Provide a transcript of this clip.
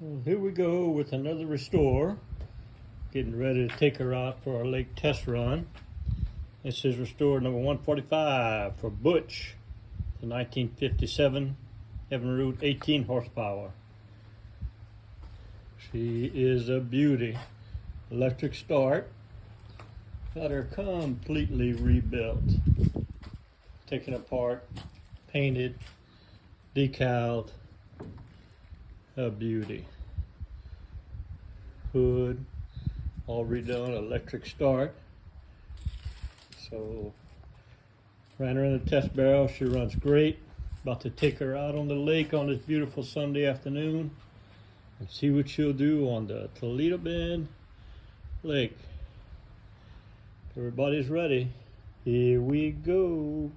Well, here we go with another restore. Getting ready to take her out for our lake test run. This is restore number 145 for Butch, the 1957 Evinrude 18 horsepower. She is a beauty. Electric start. Got her completely rebuilt. Taken apart, painted, decaled. A beauty. Hood, all redone, electric start. So, ran her in the test barrel. She runs great. About to take her out on the lake on this beautiful Sunday afternoon and see what she'll do on the Toledo Bend Lake. Everybody's ready. Here we go.